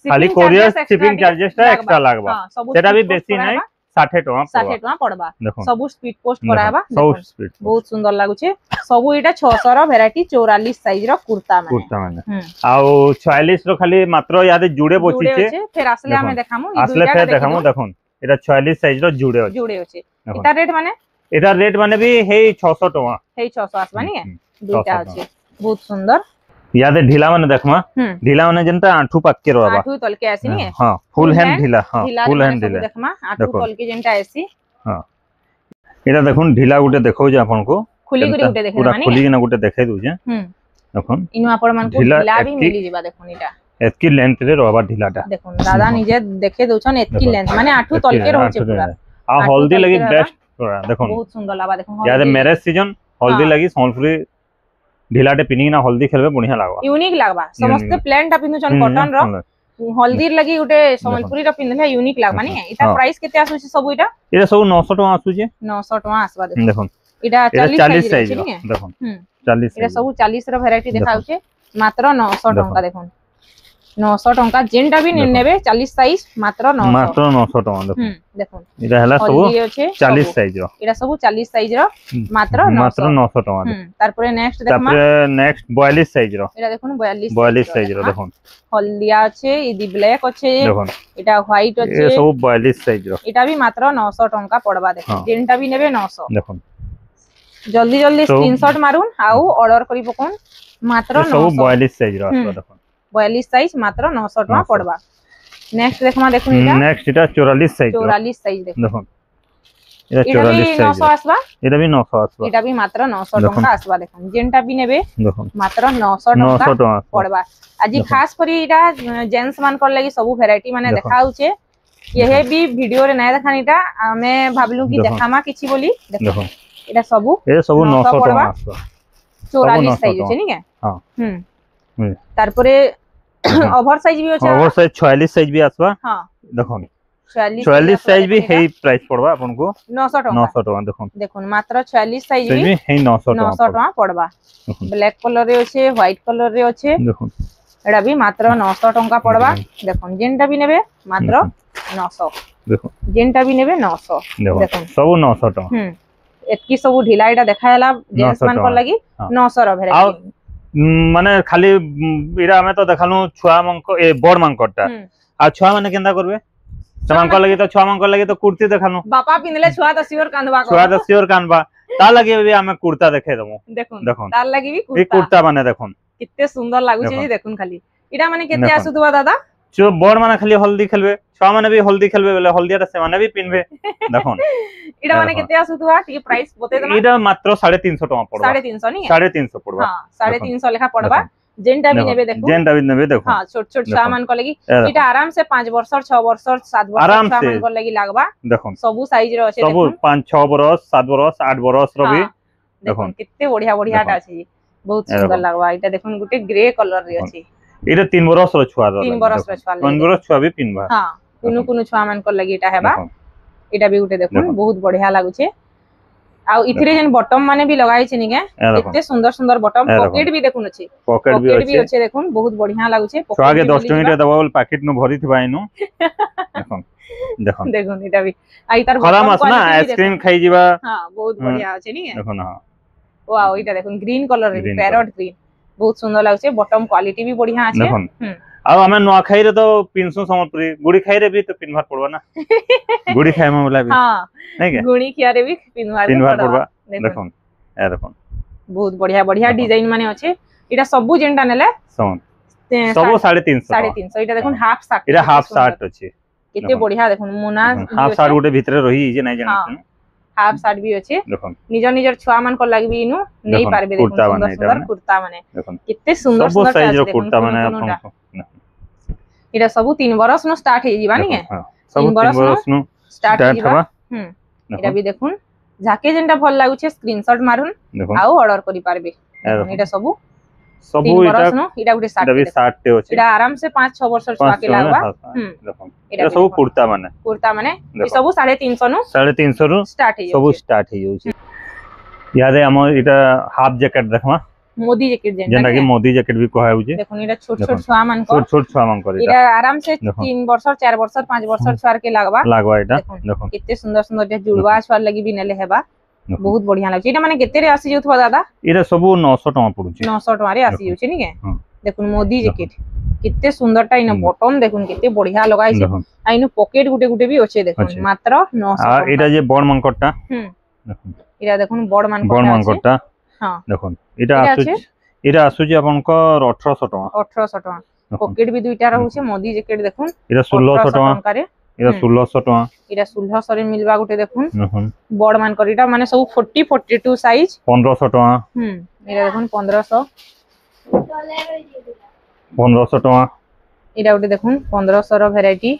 खाली कोरियर शिपिंग चार्जेस एक्स्ट्रा लागबा सेटा भी बेसी नै 60 टका पड़बा सब स्पीड पोस्ट कराबा बहुत सुंदर लागु छे सब एटा 600 रो वैरायटी 44 साइज रो कुर्ता माने आउ 46 रो खाली मात्र यादे जुड़े बची छे फिर असले हमें देखामु फिर देखामु देखुन एटा 46 साइज रो जुड़े अछि एटा रेट माने भी हे 600 टका हे 600 आसबानी है दुटा अछि बहुत सुंदर यादे ढीला माने देखमा ढीला माने जनता आंठू पक्के रहबा आंठू तल के आसी नहीं है हां फुल हैंड ढीला हां फुल हैंड ढीला देखमा आंठू तल के जनता आसी हां एटा देखुन ढीला गुटे देखौ जे आपन को खुली गुटे देखे माने खुली ना गुटे देखाइ दउ जे देखुन इनो आपण मन को ढीला भी मिली जिबा देखुन एटा एतकी लेंथ रे रहबा ढीलाटा देखुन दादा निजे देखे दउछन एतकी लेंथ माने आंठू तल के रहउ छे पूरा आ हल्दी लगी बेस्ट पूरा देखुन बहुत सुंदर लाबा देखुन यादे मैरिज सीजन हल्दी लगी सोनपुरी ढीलाटे पिनी ना हल्दी खेलबे बढ़िया लागबा यूनिक लागबा समस्त प्लेन टा पिनु छन कॉटन रो हल्दी लगी उटे संबलपुरी रा पिनले यूनिक लागबा नी इटा प्राइस केते आसु छी सब इटा सब 900 टका आसु छी 900 टका आसबा देखो देखो इटा 40 साइज रे देखो 40 इटा सब 40 रो वैरायटी देखाउ छे मात्र 900 टका देखो 900 टका जेनटा भी नेबे 40 साइज मात्र 900 टका देखो देखो इटा हला सब 40 साइज रो इटा सब 40 साइज रो मात्र 900 टका तारपरे नेक्स्ट देखमा तारपरे नेक्स्ट 42 साइज रो इटा देखो 42 साइज रो देखो हल्दिया আছে इदी ब्लैक আছে देखो इटा व्हाइट আছে ये सब 42 साइज रो इटा भी मात्र 900 टका पड़बा देखो जेनटा भी नेबे 900 देखो जल्दी जल्दी स्क्रीनशॉट मारुन आउ ऑर्डर करी पकोन मात्र 900 सब 42 साइज रो आसबा देखो 42 साइज मात्र 900 टका पड़बा नेक्स्ट देखमा देखो इटा नेक्स्ट इटा 44 साइज 44 साइज देखो इटा 44 साइज 900 आसबा इटा भी 900 आसबा इटा भी मात्र 900 टका आसबा देखो जेनटा भी नेबे देखो मात्र 900 टका पड़बा आजि खास करी इटा जेंट्स मान कर लागि सब वैरायटी माने देखाउ छे यहे भी वीडियो रे नै देखानीटा हमें भाबलु कि देखामा किछि बोली देखो इटा सब ए सब 900 टका आसबा 44 साइज छे नी के हां तारपरे ओवर साइज भी होचा ओवर साइज 46 साइज भी आसबा हां देखो 44 साइज भी हे प्राइस पड़बा आपन को 900 टका देखो देखो मात्र 46 साइज भी हे 900 टका पड़बा ब्लैक कलर रे होचे व्हाइट कलर रे होचे देखो एडा भी मात्र 900 टका पड़बा देखो जेनटा भी नेबे मात्र 900 देखो जेनटा भी नेबे 900 देखो सब 900 टका एतकी सब ढिलाईटा देखायला जेंट्स मान को लागि 900 रो वैरायटी माने खाली इरा हमें तो देखालु छुआ मंको ए बोर्ड मंकोटा आ छुआ माने केंदा करबे तमन को लगी तो छुआ मंको लगी तो कुर्ती देखानु बापा पिनले छुआ तो सियोर कानबा छुआ तो सियोर कानबा ता लगी भी हमें कुर्ता देखे दमु देखो तार लगी भी ई कुर्ता माने देखुन कित्ते सुंदर लागु छे देखुन खाली इडा माने केते आसुतबा दादा जो बोर्ड माने खाली हल्दी खेलबे छुआ माने भी हल्दी खेलबे बोले हल्दियाटा से माने भी पिनबे देखुन इडा माने केते आसुतबा ठीक प्राइस बते दमा इडा मात्र 350 टका पड़बा 350 नहीं 350 पड़बा हां 350 लेखा पड़बा जेनटा भी नेबे देखो जेनटा भी नेबे देखो हां छोट छोट छुआ मान को लगी इटा आराम से 5 वर्ष 6 वर्ष 7 वर्ष छुआ मान को लगी लागबा देखो सब साइज रो আছে सब 5 6 वर्ष 7 वर्ष 8 वर्ष रो भी देखो कित्ते बढ़िया बढ़ियाटा अछि बहुत सुंदर लागबा इटा देखुन गुटे ग्रे कलर रे अछि इटा 3 वर्ष रो छुआ रो 3 वर्ष रो छुआ 3 वर्ष छुआ भी पिनबा हां कुनु कुनु छुआ मान को लगी इटा हेबा इटा भी गुटे देखुन बहुत बढ़िया लागु छे आ इथिरे जन बटम माने भी लगाई छै निके एते सुंदर सुंदर बटम पॉकेट भी देखुन अछि पॉकेट भी अछि देखुन बहुत बढ़िया लागु छे छुआ के 10 टका दबावल पैकेट न भरी थिबा इनु देखुन देखुन देखुन इटा भी आई तार खरा मास ना आइसक्रीम खाई जीवा हां बहुत बढ़िया अछि नी देखुन हां वाओ इटा देखुन ग्रीन कलर रे पैरट ग्रीन बहुत सुंदर लागु छे बटम क्वालिटी भी बढ़िया अछि आ हमें नुआ खाई रे तो पिनसु समपुरी गुड़ी खाई रे भी तो पिनभार पड़बा ना गुड़ी खाई में बोला भी हां नहीं के गुड़ी खिया रे भी पिनभार पड़बा देखुन ए देखुन बहुत बढ़िया बढ़िया डिजाइन माने अछि इटा सबु जेंटा नेले सोन सब 350 350 इटा देखुन हाफ शर्ट इटा हाफ शर्ट अछि केते बढ़िया देखुन मुना हाफ शर्ट गुटे भीतर रही जे नै जानत हाफ शर्ट भी अछि देखुन निजर निजर छुआ मान को लागबी इनु नै पारबे देखुन सुंदर कुर्ता माने देखुन केते सुंदर सुंदर साइज रो कुर्ता माने आपन इटा सब 3 बरस न स्टार्ट हे जीवा नी सब 3 बरस न स्टार्ट हेबा इटा भी देखुन जाके जेंटा भल लागु छे स्क्रीनशॉट मारुन आउ ऑर्डर करि पारबे इटा सब इटा गुटे शर्ट भी शर्ट ते अछि इटा आराम से 5 6 वर्ष छुआ के लागबा देखुन इटा सब कुर्ता माने ई सब 350 नु 350 रु स्टार्ट हे सब स्टार्ट हे जाउ छी याद है हम इटा हाफ जैकेट देखमा मोदी जैकेट जेना कि मोदी जैकेट भी कहै होजे देखुन इटा छोट छोट छुआ मान को छोट छोट छुआ मान को इटा आराम से 3 वर्ष 4 वर्ष 5 वर्ष छुआ के लागबा इटा देखुन कित्ते सुंदर सुंदर जुड़वा छुआ लगी भी नेले हेबा बहुत बढ़िया लागछ इटा माने केते रे आसी जोथबा दादा इटा सब 900 टका पडुची 900 टका रे आसी जोछ नी के देखुन मोदी जैकेट कित्ते सुंदरटा इन बटन देखुन कित्ते बढ़िया लगाई छै आ इनु पॉकेट गुटे गुटे भी होचे देखुन मात्र 900 आ इटा जे बड़ मानकोटा देखुन इटा देखुन बड़ मानकोटा हां देखुन इटा आसु जे आपन को 1800 टका पॉकेट भी दुईटा रहउछे मोदी जैकेट देखुन इटा 1600 टका रे इटा 1600 टका इटा 1600 रे मिलबा गुटे देखुन बड़ मान करिटा माने सब 40 42 साइज 1500 टका इटा देखुन 1500 टका इटा गुटे देखुन 1500 रो वैरायटी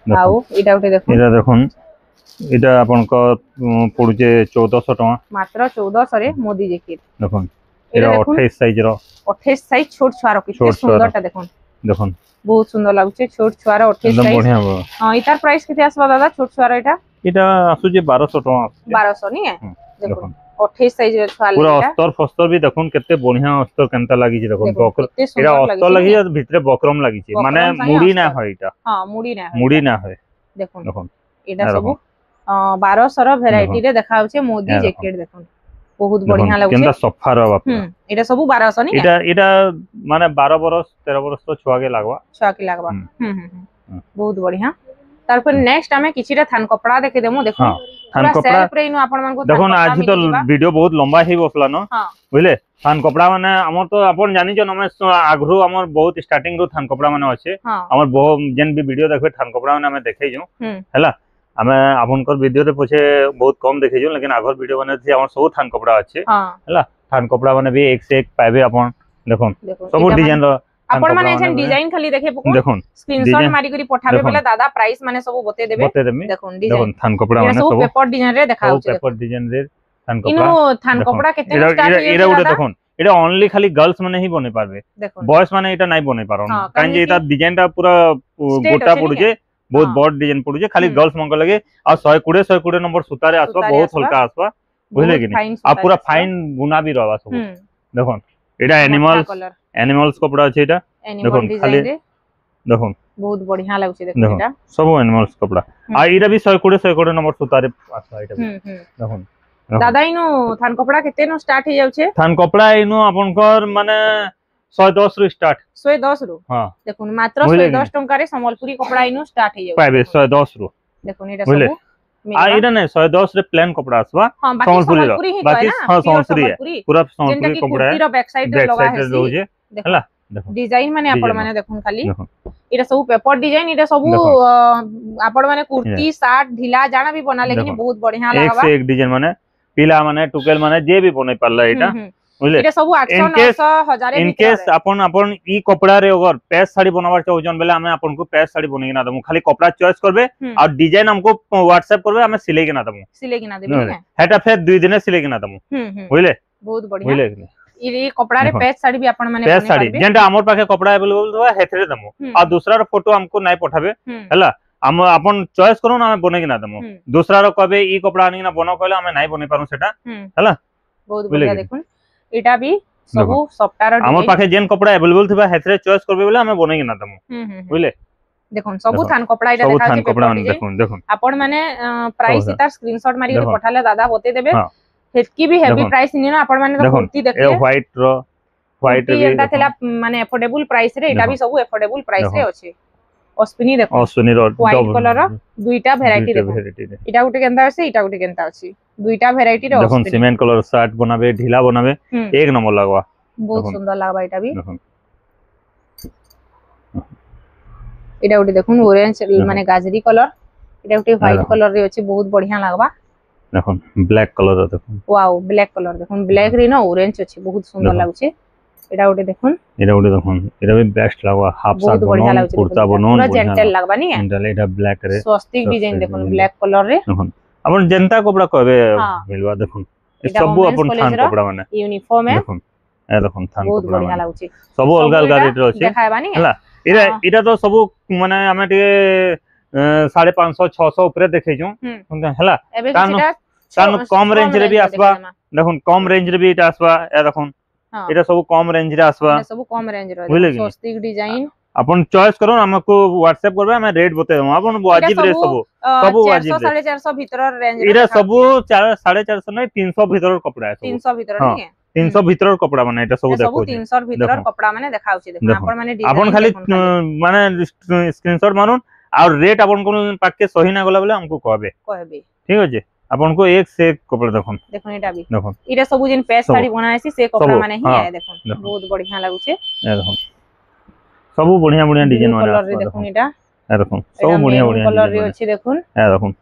आउ इटा गुटे देखुन इटा देखुन इटा आपन को पडुचे 1400 टका मात्र 1400 रे मोदी जैकेट देखुन इटा 28 साइज रो 28 साइज छोट छुआ रो किते सुंदरटा देखुन देखन बहुत सुंदर लागुचे छोट छुआर 28 एकदम साइज बढ़िया हां इतार प्राइस केते आसबा दादा छोट छुआर एटा आसु जे 1200 टका 1200 नहीं है देखो 28 साइज रे छुआ पूरा अस्तर फस्तर भी देखन केते बढ़िया अस्तर केनता लागि जे देखन बकर एटा अस्तर लागि भितरे बकरम लागि छै माने मुड़ी ना होय एटा हां मुड़ी ना होय देखन एटा सब 1200 रो वैरायटी रे देखाउ छै मोदी जैकेट देखन बहुत बढ़िया लागु छै केनता सफा रो बाप एटा सब 1200 नहीं एटा माने 12 बरस 13 बरस तो छुआ के लागबा बहुत बढ़िया तार पर नेक्स्ट हमें किछिटा थान कपड़ा देखे देमु देखो थान कपड़ा सेल्फ रे इनु आपन मन को देखो आज तो वीडियो बहुत लंबा ही बसला न बुझले थान कपड़ा माने हमर तो आपन जानि छ नमे आग्रो हमर बहुत स्टार्टिंग रो थान कपड़ा माने अछि हमर बहुत जेन भी वीडियो देखबे थान कपड़ा माने हमें देखै जो हैला हमें आपनकर वीडियो रे पछे बहुत कम देखै जो लेकिन आगर वीडियो माने जे हमर सब थान कपड़ा अछि हैला थान कपड़ा माने भी एक से एक पाबे आपन देखो सब डिजाइन रो आपण माने एछन डिजाइन खाली देखे पको देखोन स्क्रीनशॉट मारी करी पठाबे बेले दादा प्राइस माने सब बते देबे देखोन डिजाइन थान कपड़ा माने सब पेपर डिजाइन रे देखाउ छै पेपर डिजाइन रे थान कपड़ा इनो थान कपड़ा केते स्टार्ट है एरा उडे देखोन एटा ओनली खाली गर्ल्स माने ही बने पारबे बॉयज माने एटा नाही बने पारन कान जे एटा डिजाइन ता पूरा गोटा पडु जे बहुत बड़ डिजाइन पडु जे खाली गर्ल्स मंग लगे आ 120 नंबर सूता रे आसबा बहुत हल्का आसबा बुझले कि नहीं आ पूरा फाइन बुना भी रहबा सब देखोन एटा एनिमल्स कपड़ा छै एटा देखोन खाली देखोन बहुत बढ़िया लागु छै देखोन एटा सब एनिमल्स कपड़ा आ एटा भी 120 नंबर सूता रे आसबा एटा देखोन दादा इनो थान कपड़ा केते नो स्टार्ट हो जाउ छै थान कपड़ा इनो आपनकर माने 110 रु स्टार्ट 110 रु हां देखोन मात्र 110 टंका रे संबलपुरी कपड़ा इनो स्टार्ट हो जाउ पाबे 110 रु देखोन एटा सब आ एटा नै 110 रे प्लेन कपड़ा आसबा संबलपुरी रो बाकी हां संबलपुरी है पूरा संबलपुरी कपड़ा है कुर्ती रो बैक साइड रे लगा है रोजे हला डिजाइन माने आपण माने देखोन खाली एटा सब पेपर डिजाइन एटा सब आपण माने कुर्ती शर्ट ढीला जाना भी बना लेकिन बहुत बढ़िया लागबा एक से एक डिजाइन माने पीला माने टुकेल माने जे भी बने पारला एटा बुझले एटा सब 800 900 1000 इन केस आपण ई कपड़ा रे अगर पैच साड़ी बनावार चाहउजन बेले हमें आपन को पैच साड़ी बने के ना दमु खाली कपड़ा चॉइस करबे और डिजाइन हमको व्हाट्सएप करबे हमें सिले के ना देबे हेटा फिर 2 दिन सिले के ना दमु बुझले बहुत बढ़िया बुझले ई कपड़ा रे पैच साड़ी भी आपण माने पैच साड़ी जेंटा हमर पाखे कपड़ा अवेलेबल होवा हेथरे दमु और दूसरा रो फोटो हमको नहीं पठाबे हैला हम अपन चॉइस करू ना हमें बने के ना दमु दूसरा रो कबे ई कपड़ा आनी ना बनो कहले हमें नहीं बने पारू सेटा हैला बहुत बढ़िया देखुन एटा भी सब सफ्टार हमर पाखे जेन कपड़ा अवेलेबल थिबा हेथरे चॉइस करबे बोले हमें बने के ना दमु बुझले देखुन सब थान कपड़ा एटा देखा छै कपड़ा देखुन देखुन आपण माने प्राइस इतार स्क्रीनशॉट मारी के पठाले दादा बते देबे हेतकी भी हेवी प्राइस नि ना आपण माने तो कुर्ती देखले ए व्हाइट रे एटा थला माने अफोर्डेबल प्राइस रे एटा भी सब अफोर्डेबल प्राइस रे अछि अश्विनी देखो अश्विनी रो व्हाइट कलर रो दुईटा वैरायटी देखो एटा गुटे केनता अछि एटा गुटे केनता अछि दुईटा वैरायटी रो देखो सीमेंट कलर शर्ट बनाबे ढीला बनाबे एक नंबर लगवा बहुत सुंदर लागबा एटा भी एटा गुटे देखुन ऑरेंज माने गाजरी कलर एटा गुटे व्हाइट कलर रे अछि बहुत बढ़िया लागबा देखो ब्लैक कलर देखो वाओ ब्लैक कलर देखो ब्लैक रे ना ऑरेंज अछि बहुत सुंदर लागु छै एटा गुटे देखुन एटा भी बेस्ट लागवा हाफ सार्ट बनो कुर्ता बनो पूरा जेंटल लागबा नि जेंटल एटा ब्लैक रे स्वस्तिक डिजाइन देखुन ब्लैक कलर रे अपन जनता कपड़ा कहबे मिलवा देखुन सब अपन थान कपड़ा माने यूनिफॉर्म है देखुन ए देखुन थान बहुत बढ़िया लागु छै सब अलग अलग रेट रो छै देखायबा नि हला एटा तो सब माने हमें टे 550 600 ऊपर देखै छु हला कान कम रेंज रे भी आसबा देखुन कम रेंज रे भी एटा आसबा ए देखुन एटा सब कम रेंज रे आसबा एटा सब कम रेंज रे स्वस्तिक डिजाइन अपन चॉइस करो हमको व्हाट्सएप करबे हम रेट बते देम अपन वाजिब रे सब वाजिब 400 450 भीतर रेंज रे एटा सब 450 नहीं 300 भीतर कपड़ा है 300 भीतर नहीं है 300 भीतर कपड़ा माने एटा सब देखो 300 भीतर कपड़ा माने देखाउ छी देखो अपन माने डिजाइन अपन खाली माने स्क्रीनशॉट मारून और रेट अपन को पाके सही ना गला बोले हमको कहबे ठीक अछि अपन को एक से एक कपड़ा देखो एटा भी देखो एटा सब जिन पैच साड़ी बनाए छी से कपड़ा माने ही है देखो बहुत बढ़िया लागु छे ए देखो सब बढ़िया बढ़िया डिजाइन वाला कलर रे देखो एटा ए देखो सब बढ़िया बढ़िया कलर रे अछि देखो ए देखो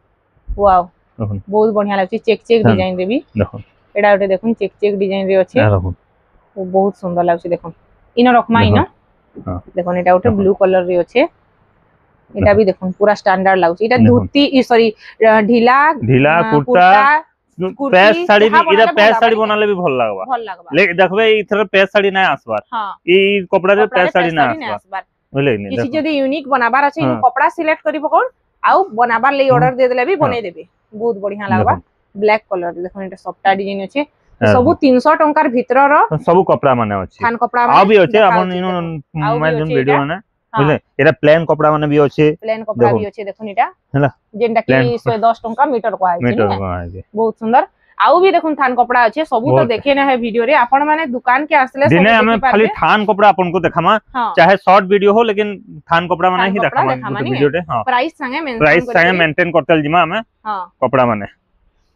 वाओ बहुत बढ़िया लागु छे चेक चेक डिजाइन रे भी देखो एटा ओटे देखो चेक चेक डिजाइन रे अछि ए देखो वो बहुत सुंदर लागु छे देखो इनो रखमा इनो देखो एटा ओटे ब्लू कलर रे अछि एटा भी देखो पूरा स्टैंडर्ड लागु छे एटा धोती सॉरी ढीला कुर्ता पैच साड़ी भी इरा पैच साड़ी बनाले भी भल लागबा ले देखबे इथर पैच साड़ी नै आसबार हां ई कपड़ा रे पैच साड़ी नै आसबार बुझले कि किसी जदी यूनिक बनाबार अछि इन कपड़ा सिलेक्ट करी पकोन आउ बनाबार ले ऑर्डर दे देले भी बनै देबे बहुत बढ़िया लागबा ब्लैक कलर देखो एटा सॉफ्ट डिजाइन अछि सब 300 टंकार भीतर रो सब कपड़ा माने अछि थान कपड़ा आ भी अछि अपन इनो मैं जोन वीडियो माने बुझले एटा प्लेन कपड़ा माने भी अछि प्लेन कपड़ा भी अछि देखो एटा हैला जेंटा कि 110 टंका मीटर को आइ मीटर बहुत सुंदर आउ भी देखुन थान कपड़ा अछि सबु तो देखे ना है वीडियो रे आपण माने दुकान के आसले सब देखि पाबे खाली थान कपड़ा अपन को देखामा चाहे शॉर्ट वीडियो हो लेकिन थान कपड़ा माने ही देखामा वीडियो रे हां प्राइस संगे मेंटेन करतल जिमा हमें कपड़ा माने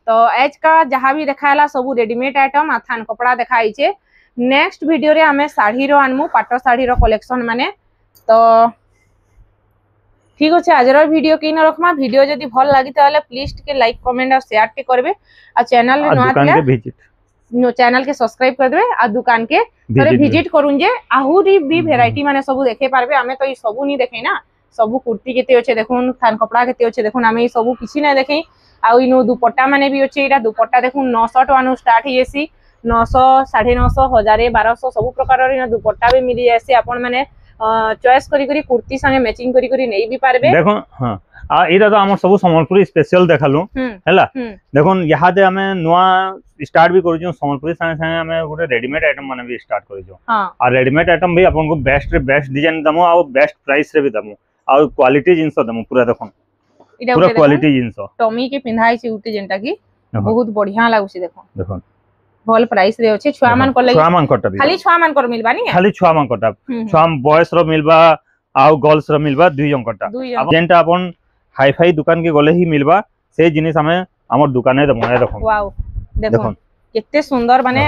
तो एज का जहां भी देखायला सब रेडीमेड आइटम आ थान कपड़ा देखाई छे नेक्स्ट वीडियो रे हमें साड़ी रो आनमु पाटो साड़ी रो कलेक्शन माने तो ठीक अच्छे आज वीडियो के न रखमा वीडियो जदी भल लागी ताले प्लीज के लाइक कमेंट और शेयर के करबे आ चैनल रे नो चैनल के सब्सक्राइब कर देबे आ दुकान के थोड़े विजिट करूं जे आहुरी भी वैरायटी माने सब देखे पारबे हमें तो ई सब नहीं देखे ना सब कुर्ती केते अच्छे देखुन थान कपड़ा केते अच्छे देखुन हमें ई सब किछि ना देखै आ इनो दुपट्टा माने भी अच्छे एटा दुपट्टा देखुन 900 टका नु स्टार्ट ही एसी 900 950 1000 1200 सब प्रकार रे दुपट्टा भी मिली जायसे आपण माने चॉइस करी करी कुर्ती संगे मैचिंग करी करी नै भी पारबे देखो हां आ एटा तो हमर सब संबलपुरी स्पेशल देखालु हैला देखोन यहा दे हमें नवा स्टार्ट भी करू जो संबलपुरी संगे संगे हमें गुटे रेडीमेड आइटम माने भी स्टार्ट करू जो हां आ रेडीमेड आइटम भी अपन को बेस्ट रे बेस्ट डिजाइन दमो आ बेस्ट प्राइस रे भी दमो आ क्वालिटी जिंस दमो पूरा देखोन पूरा क्वालिटी जिंस टॉमी के पिंधाई छी उटे जेंटा की बहुत बढ़िया लागुसी देखोन भल प्राइस रे अछि छुआ मान को लागि छुआ मान कोटा खाली छुआ मान को मिलबा नी खाली छुआ मान कोटा छुआ बॉयज रो मिलबा आ गर्ल्स रो मिलबा दुई जन कोटा अब जेंटा अपन हाई फाई दुकान के गले ही मिलबा से जिनिस हमें हमर दुकाने दमो देखो वाओ देखो केते सुंदर माने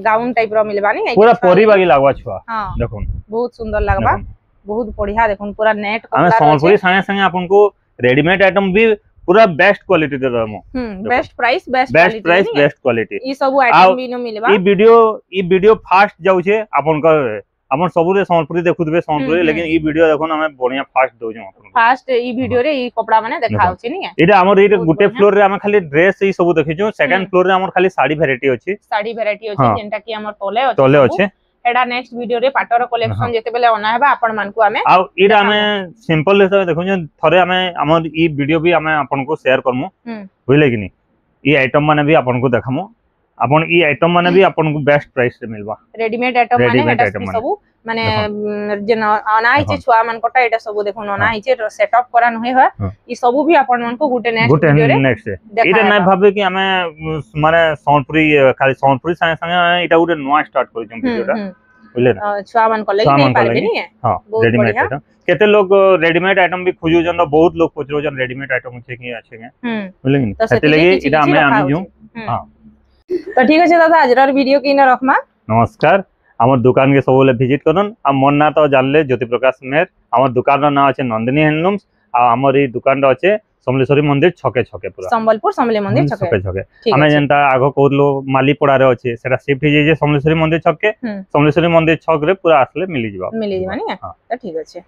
गाउन टाइप रो मिलबा नी पूरा परी बागी लागवा छुआ देखो बहुत सुंदर लागबा बहुत बढ़िया देखो पूरा नेट कपड़ा हमें संबलपुरी संगे संगे अपन को रेडीमेड आइटम भी पूरा बेस्ट क्वालिटी दे दमो बेस्ट प्राइस बेस्ट क्वालिटी ई सब आइटम भी न मिलबा ई वीडियो फास्ट जाउ छे अपन का हमर सबु रे संबलपुरी देखुतबे संबलपुरी लेकिन ई वीडियो देखोन हमें बढ़िया फास्ट दउ जो अपन फास्ट ई वीडियो रे ई कपड़ा माने देखाउ छी नी एटा हमर ई गुटे फ्लोर रे हमें खाली ड्रेस ई सब देखि जो सेकंड फ्लोर रे हमर खाली साड़ी वैरायटी अछि जेंटा कि हमर तोले अछि एडा नेक्स्ट वीडियो रे पाटर कलेक्शन जेते बेले ओना हेबा आपण मान को हमें आ इरा हमें सिंपल हिसाब देखो जे थरे हमें हमर ई वीडियो भी हमें अपन को शेयर करमु बुझले कि नहीं ई आइटम माने भी अपन को देखमु अपन ई आइटम माने भी अपन को बेस्ट प्राइस रे मिलबा रेडीमेड आइटम माने एटा सब माने जे अना हिचे छुआ मान कोटा एटा सब देखो अना हिचे सेटअप करा नहे है ई सब भी अपन मान को गुटे नेक्स्ट वीडियो रे नेक्स्ट एटा नै भाबे कि हमें माने संबलपुरी खाली संबलपुरी संगे संगे एटा गुटे नवा स्टार्ट करि हम वीडियोटा बुझले ना छुआ मान को लगी नहीं पारबे नी हां रेडीमेड आइटम केते लोग रेडीमेड आइटम भी खोजु जन बहुत लोग पूछरो जन रेडीमेड आइटम छै कि अच्छे के बुझले नि सेते लगी एटा हमें आनी जो हां तो ठीक আছে दादा आजर वीडियो की न रखमा नमस्कार हमर दुकान के सबले विजिट करन आ मन ना तो जानले ज्योति प्रकाश मेहर हमर दुकान रो नाम अछि नंदिनी हैंडलूम्स आ हमर ई दुकान रो अछि समलेश्वरी मंदिर छके छके पूरा संबलपुर समले मंदिर छके छके हमें जनता आगो कोलो मालीपड़ा रे अछि सेटा शिफ्ट हे जे समलेश्वरी मंदिर छके समलेश्वरी मंदिर छक रे पूरा आसले मिली जबा नी तो ठीक अछि।